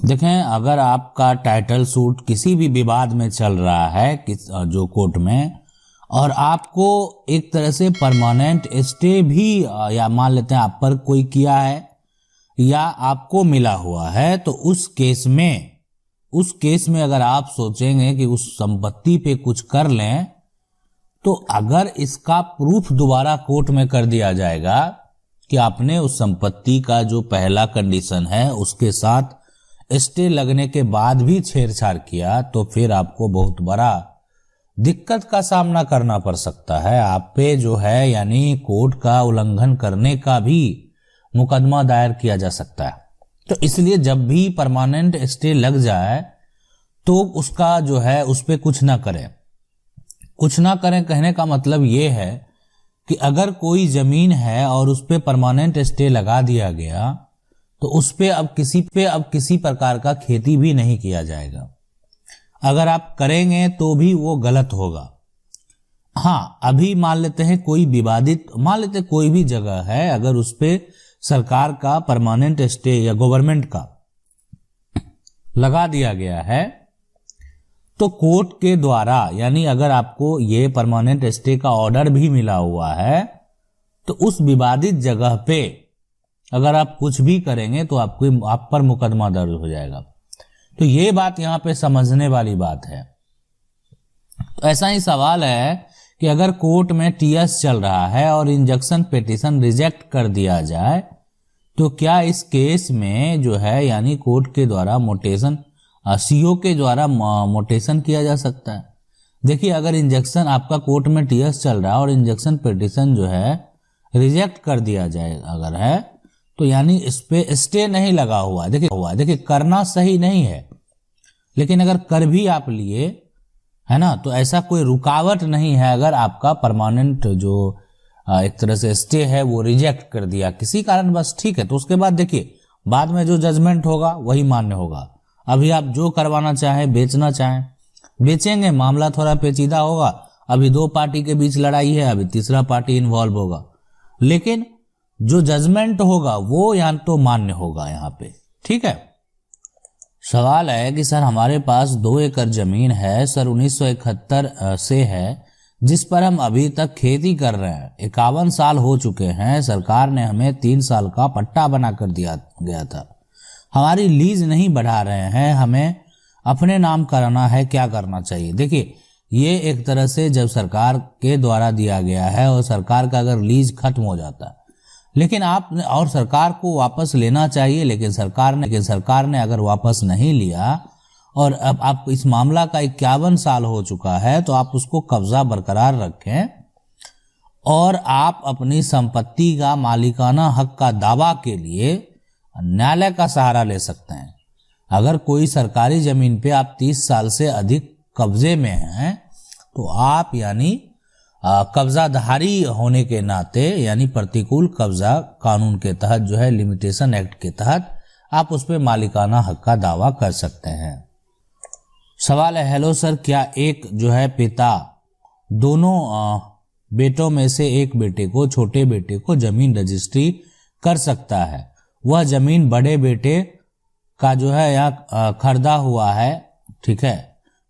देखें, अगर आपका टाइटल सूट किसी भी विवाद में चल रहा है जो कोर्ट में, और आपको एक तरह से परमानेंट स्टे भी या मान लेते हैं आप पर कोई किया है या आपको मिला हुआ है, तो उस केस में अगर आप सोचेंगे कि उस संपत्ति पे कुछ कर लें, तो अगर इसका प्रूफ दोबारा कोर्ट में कर दिया जाएगा कि आपने उस संपत्ति का जो पहला कंडीशन है उसके साथ स्टे लगने के बाद भी छेड़छाड़ किया, तो फिर आपको बहुत बड़ा दिक्कत का सामना करना पड़ सकता है। आप पे जो है यानी कोर्ट का उल्लंघन करने का भी मुकदमा दायर किया जा सकता है। तो इसलिए जब भी परमानेंट स्टे लग जाए तो उसका जो है उस पे कुछ ना करें। कहने का मतलब ये है कि अगर कोई जमीन है और उस पे परमानेंट स्टे लगा दिया गया, तो उस पे अब किसी प्रकार का खेती भी नहीं किया जाएगा। अगर आप करेंगे तो भी वो गलत होगा। हाँ, अभी मान लेते हैं कोई कोई भी जगह है, अगर उस पे सरकार का परमानेंट स्टे या गवर्नमेंट का लगा दिया गया है, तो कोर्ट के द्वारा यानी अगर आपको ये परमानेंट स्टे का ऑर्डर भी मिला हुआ है, तो उस विवादित जगह पे अगर आप कुछ भी करेंगे तो आप पर मुकदमा दर्ज हो जाएगा। तो ये बात यहां पे समझने वाली बात है। तो ऐसा ही सवाल है कि अगर कोर्ट में टीएस चल रहा है और इंजंक्शन पिटीशन रिजेक्ट कर दिया जाए, तो क्या इस केस में जो है यानी कोर्ट के द्वारा मोटेशन सीओ के द्वारा मोटेशन किया जा सकता है। देखिए, अगर इंजंक्शन आपका कोर्ट में टीएस चल रहा है और इंजंक्शन पिटीशन जो है रिजेक्ट कर दिया जाए अगर है, तो यानी इस पे स्टे नहीं लगा हुआ है। देखिए करना सही नहीं है, लेकिन अगर कर भी आप लिए है ना, तो ऐसा कोई रुकावट नहीं है अगर आपका परमानेंट जो एक तरह से स्टे है वो रिजेक्ट कर दिया किसी कारण बस, ठीक है। तो उसके बाद देखिए बाद में जो जजमेंट होगा वही मान्य होगा। अभी आप जो करवाना चाहें, बेचना चाहें बेचेंगे, मामला थोड़ा पेचीदा होगा। अभी दो पार्टी के बीच लड़ाई है, अभी तीसरा पार्टी इन्वॉल्व होगा, लेकिन जो जजमेंट होगा वो यहाँ तो मान्य होगा यहाँ पे, ठीक है। सवाल है कि सर हमारे पास 2 एकड़ जमीन है सर, 1971 से है, जिस पर हम अभी तक खेती कर रहे हैं। 51 साल हो चुके हैं। सरकार ने हमें 3 साल का पट्टा बना कर दिया गया था। हमारी लीज नहीं बढ़ा रहे हैं, हमें अपने नाम कराना है, क्या करना चाहिए? देखिए, ये एक तरह से जब सरकार के द्वारा दिया गया है और सरकार का अगर लीज खत्म हो जाता है, लेकिन और सरकार को वापस लेना चाहिए, लेकिन सरकार ने अगर वापस नहीं लिया और अब आप इस मामला का 51 साल हो चुका है, तो आप उसको कब्जा बरकरार रखें और आप अपनी संपत्ति का मालिकाना हक का दावा के लिए न्यायालय का सहारा ले सकते हैं। अगर कोई सरकारी जमीन पे आप 30 साल से अधिक कब्जे में हैं, तो आप यानी कब्जाधारी होने के नाते यानी प्रतिकूल कब्जा कानून के तहत जो है लिमिटेशन एक्ट के तहत आप उस पर मालिकाना हक का दावा कर सकते हैं। सवाल है, हेलो सर, क्या एक जो है पिता दोनों बेटों में से एक बेटे को, छोटे बेटे को जमीन रजिस्ट्री कर सकता है? वह जमीन बड़े बेटे का जो है यहाँ खरीदा हुआ है, ठीक है।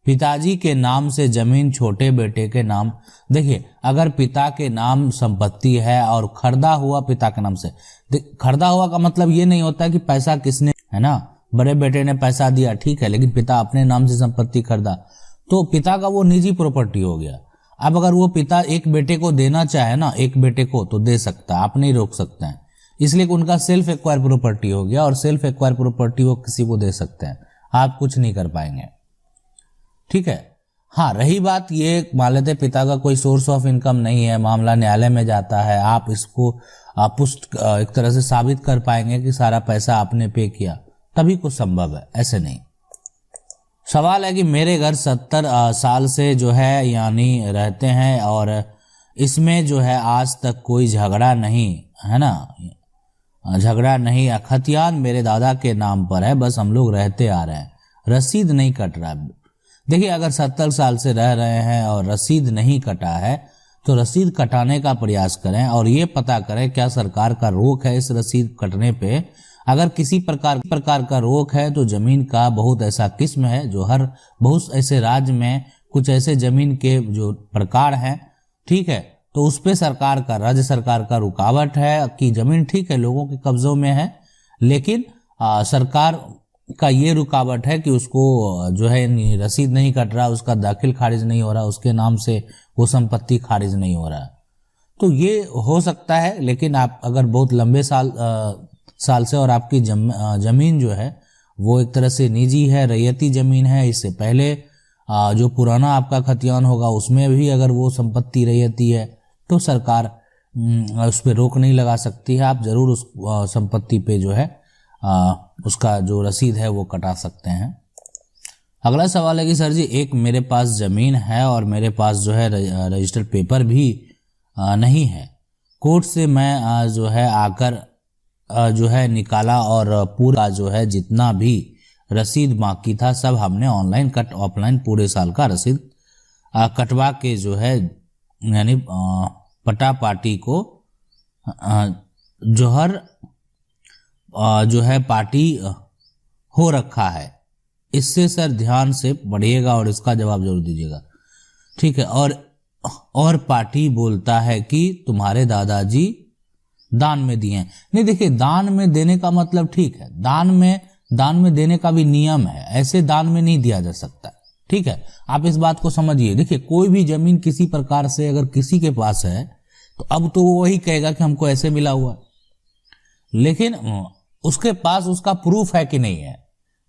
पिताजी के नाम से जमीन छोटे बेटे के नाम। देखिए, अगर पिता के नाम संपत्ति है और खरीदा हुआ पिता के नाम से, खरीदा हुआ का मतलब ये नहीं होता कि पैसा किसने, है ना, बड़े बेटे ने पैसा दिया, ठीक है, लेकिन पिता अपने नाम से संपत्ति खरीदा, तो पिता का वो निजी प्रॉपर्टी हो गया। अब अगर वो पिता एक बेटे को देना चाहे ना, एक बेटे को, तो दे सकता है, आप नहीं रोक सकते हैं, इसलिए उनका सेल्फ एक्वायर प्रॉपर्टी हो गया और सेल्फ एक्वायर प्रॉपर्टी वो किसी को दे सकते हैं, आप कुछ नहीं कर पाएंगे, ठीक है। हाँ, रही बात ये, मान लेते पिता का कोई सोर्स ऑफ इनकम नहीं है, मामला न्यायालय में जाता है, आप इसको एक तरह से साबित कर पाएंगे कि सारा पैसा आपने पे किया, तभी कुछ संभव है, ऐसे नहीं। सवाल है कि मेरे घर 70 साल से जो है यानी रहते हैं और इसमें जो है आज तक कोई झगड़ा नहीं है ना, झगड़ा नहीं, खतियान मेरे दादा के नाम पर है, बस हम लोग रहते आ रहे हैं, रसीद नहीं कट रहा है। देखिए, अगर 70 साल से रह रहे हैं और रसीद नहीं कटा है, तो रसीद कटाने का प्रयास करें और ये पता करें क्या सरकार का रोक है इस रसीद कटने पे। अगर किसी प्रकार का रोक है तो जमीन का बहुत ऐसा किस्म है जो बहुत ऐसे राज्य में कुछ ऐसे जमीन के जो प्रकार हैं, ठीक है, तो उस पे राज्य सरकार का रुकावट है कि जमीन ठीक है लोगों के कब्जों में है, लेकिन सरकार का ये रुकावट है कि उसको जो है रसीद नहीं कट रहा, उसका दाखिल खारिज नहीं हो रहा, उसके नाम से वो संपत्ति खारिज नहीं हो रहा। तो ये हो सकता है, लेकिन आप अगर बहुत लंबे साल से और आपकी जमीन जो है वो एक तरह से निजी है, रैयती जमीन है, इससे पहले जो पुराना आपका खतियान होगा उसमें भी अगर वो संपत्ति रैयती है तो सरकार उस पर रोक नहीं लगा सकती है। आप जरूर उस संपत्ति पे जो है उसका जो रसीद है वो कटा सकते हैं। अगला सवाल है कि सर जी एक मेरे पास ज़मीन है और मेरे पास जो है रजिस्टर्ड पेपर भी नहीं है, कोर्ट से मैं जो है आकर जो है निकाला और पूरा जो है जितना भी रसीद बाकी था सब हमने ऑफलाइन पूरे साल का रसीद कटवा के जो है यानी पटा पार्टी को जोहर जो है पार्टी हो रखा है। इससे सर ध्यान से पढ़िएगा और इसका जवाब जरूर दीजिएगा, ठीक है। और पार्टी बोलता है कि तुम्हारे दादाजी दान में दिए हैं। नहीं, देखिए दान में देने का मतलब ठीक है, दान में देने का भी नियम है, ऐसे दान में नहीं दिया जा सकता, ठीक है। आप इस बात को समझिए। देखिए कोई भी जमीन किसी प्रकार से अगर किसी के पास है तो अब तो वो वही कहेगा कि हमको ऐसे मिला हुआ है, लेकिन उसके पास उसका प्रूफ है कि नहीं है,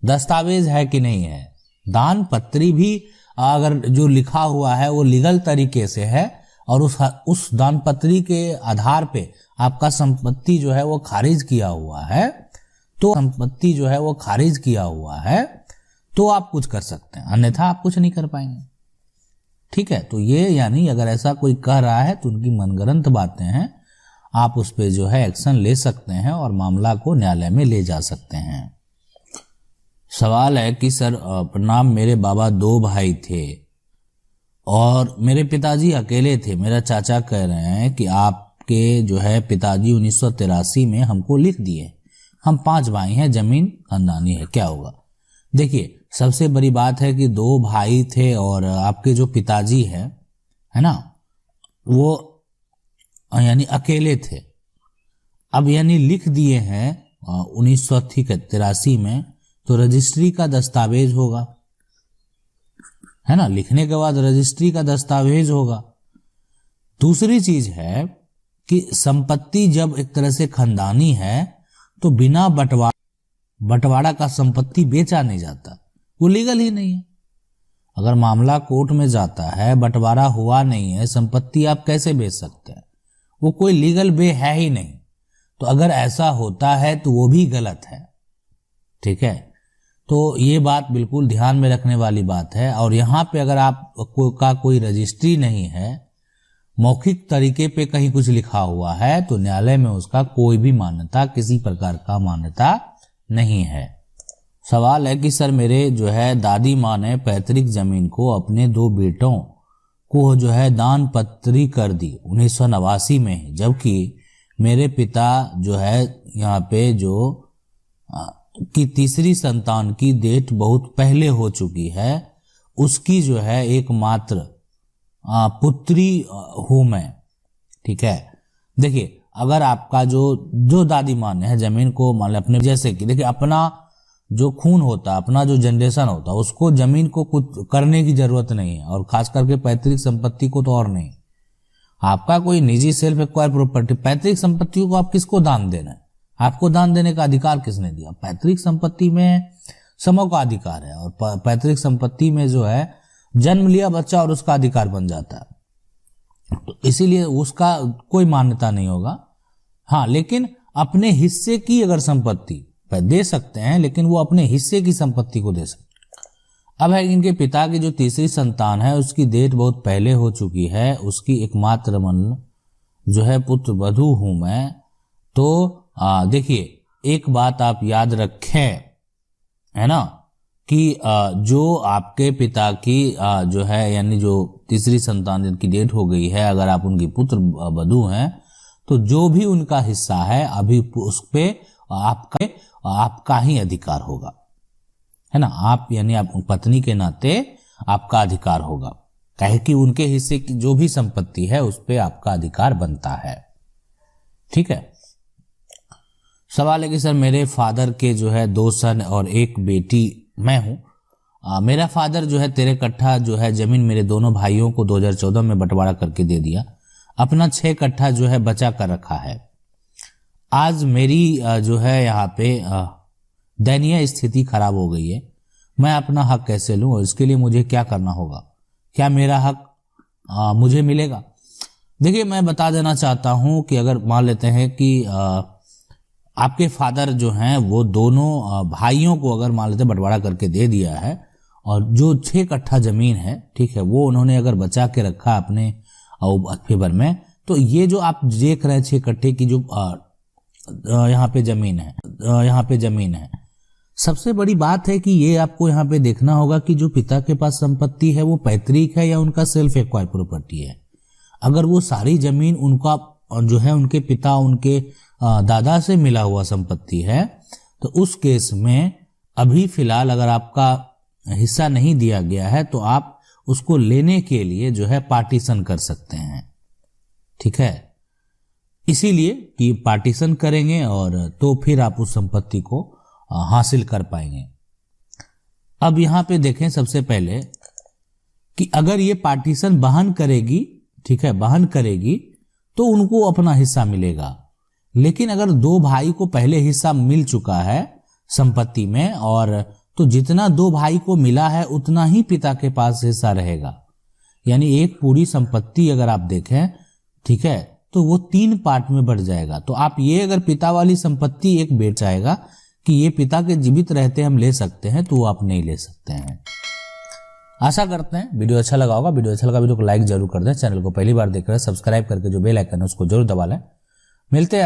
दस्तावेज है कि नहीं है। दान पत्री भी अगर जो लिखा हुआ है वो लीगल तरीके से है और उस दान पत्री के आधार पे आपका संपत्ति जो है वो खारिज किया हुआ है, तो संपत्ति जो है वो खारिज किया हुआ है तो आप कुछ कर सकते हैं, अन्यथा आप कुछ नहीं कर पाएंगे, ठीक है। तो ये यानी अगर ऐसा कोई कह रहा है तो उनकी मनगढ़ंत बातें हैं, आप उस पे जो है एक्शन ले सकते हैं और मामला को न्यायालय में ले जा सकते हैं। सवाल है कि सर प्रणाम, मेरे बाबा 2 भाई थे और मेरे पिताजी अकेले थे। मेरा चाचा कह रहे हैं कि आपके जो है पिताजी 1983 में हमको लिख दिए, हम 5 भाई हैं, जमीन खानदानी है, क्या होगा। देखिए सबसे बड़ी बात है कि 2 भाई थे और आपके जो पिताजी है ना, वो यानी अकेले थे। अब यानी लिख दिए हैं 1983 में, तो रजिस्ट्री का दस्तावेज होगा, है ना, लिखने के बाद रजिस्ट्री का दस्तावेज होगा। दूसरी चीज है कि संपत्ति जब एक तरह से खानदानी है तो बिना बंटवारा का संपत्ति बेचा नहीं जाता, वो लीगल ही नहीं है। अगर मामला कोर्ट में जाता है, बंटवारा हुआ नहीं है, संपत्ति आप कैसे बेच सकते हैं, वो कोई लीगल वे है ही नहीं। तो अगर ऐसा होता है तो वो भी गलत है, ठीक है। तो ये बात बिल्कुल ध्यान में रखने वाली बात है। और यहाँ पे अगर आप का कोई रजिस्ट्री नहीं है, मौखिक तरीके पे कहीं कुछ लिखा हुआ है, तो न्यायालय में उसका कोई भी मान्यता, किसी प्रकार का मान्यता नहीं है। सवाल है कि सर मेरे जो है दादी माँ ने पैतृक जमीन को अपने 2 बेटों को जो है दान पत्री कर दी 1989 में ही, जबकि मेरे पिता जो है यहाँ पे जो की तीसरी संतान की डेट बहुत पहले हो चुकी है, उसकी जो है एकमात्र पुत्री हूं मैं, ठीक है। देखिए अगर आपका जो दादी माँ ने है जमीन को मान अपने, जैसे कि देखिए अपना जो खून होता है, अपना जो जनरेशन होता है, उसको जमीन को कुछ करने की जरूरत नहीं है, और खास करके पैतृक संपत्ति को तो और नहीं। आपका कोई निजी सेल्फ एक्वायर प्रॉपर्टी, पैतृक संपत्ति को आप किसको दान देना है, आपको दान देने का अधिकार किसने दिया। पैतृक संपत्ति में समों का अधिकार है, और पैतृक संपत्ति में जो है जन्म लिया बच्चा और उसका अधिकार बन जाता है, तो इसीलिए उसका कोई मान्यता नहीं होगा। हाँ, लेकिन अपने हिस्से की अगर संपत्ति दे सकते हैं, लेकिन वो अपने हिस्से की संपत्ति को दे सकते हैं। अब है इनके पिता की जो तीसरी संतान है उसकी डेट बहुत पहले हो चुकी है, उसकी एकमात्र जो है पुत्र वधू हूं मैं। तो देखिए एक बात आप याद रखें, है ना, कि जो आपके पिता की जो है यानी जो तीसरी संतान जिनकी डेट हो गई है, अगर आप उनकी पुत्र वधू हैं तो जो भी उनका हिस्सा है अभी उस पे आपका आपका ही अधिकार होगा, है ना। आप यानी आप पत्नी के नाते आपका अधिकार होगा, कहे कि उनके हिस्से की जो भी संपत्ति है उस पर आपका अधिकार बनता है। ठीक है। सवाल है कि सर मेरे फादर के जो है 2 सन और 1 बेटी मैं हूं। मेरा फादर जो है 13 कट्ठा जो है जमीन मेरे दोनों भाइयों को 2014 में बंटवारा करके दे दिया, अपना 6 कट्ठा जो है बचा कर रखा है। आज मेरी जो है यहाँ पे दयनीय स्थिति खराब हो गई है, मैं अपना हक कैसे लूं और इसके लिए मुझे क्या करना होगा, क्या मेरा हक मुझे मिलेगा? देखिए, मैं बता देना चाहता हूं कि अगर मान लेते हैं कि आपके फादर जो हैं वो दोनों भाइयों को अगर मान लेते बंटवारा करके दे दिया है और जो 6 कट्ठा जमीन है, ठीक है, वो उन्होंने अगर बचा के रखा अपने फेवर में, तो ये जो आप देख रहे हैं 6 कट्ठे की जो यहाँ पे जमीन है, सबसे बड़ी बात है कि ये आपको यहाँ पे देखना होगा कि जो पिता के पास संपत्ति है वो पैतृक है या उनका सेल्फ एक्वायर प्रॉपर्टी है। अगर वो सारी जमीन उनका जो है उनके पिता उनके दादा से मिला हुआ संपत्ति है, तो उस केस में अभी फिलहाल अगर आपका हिस्सा नहीं दिया गया है तो आप उसको लेने के लिए जो है पार्टीशन कर सकते हैं। ठीक है, इसीलिए कि पार्टीशन करेंगे और तो फिर आप उस संपत्ति को हासिल कर पाएंगे। अब यहां पे देखें सबसे पहले कि अगर ये पार्टीशन बहन करेगी, ठीक है, बहन करेगी तो उनको अपना हिस्सा मिलेगा। लेकिन अगर 2 भाई को पहले हिस्सा मिल चुका है संपत्ति में, और तो जितना 2 भाई को मिला है उतना ही पिता के पास हिस्सा रहेगा। यानी एक पूरी संपत्ति अगर आप देखें, ठीक है, तो वो 3 पार्ट में बढ़ जाएगा। तो आप ये अगर पिता वाली संपत्ति एक बेच आएगा कि ये पिता के जीवित रहते हम ले सकते हैं, तो वो आप नहीं ले सकते हैं। आशा करते हैं वीडियो अच्छा लगा होगा। वीडियो को लाइक जरूर कर दें। चैनल को पहली बार देख रहे हैं सब्सक्राइब करके जो बेल आइकन है उसको जरूर दबा लें। मिलते हैं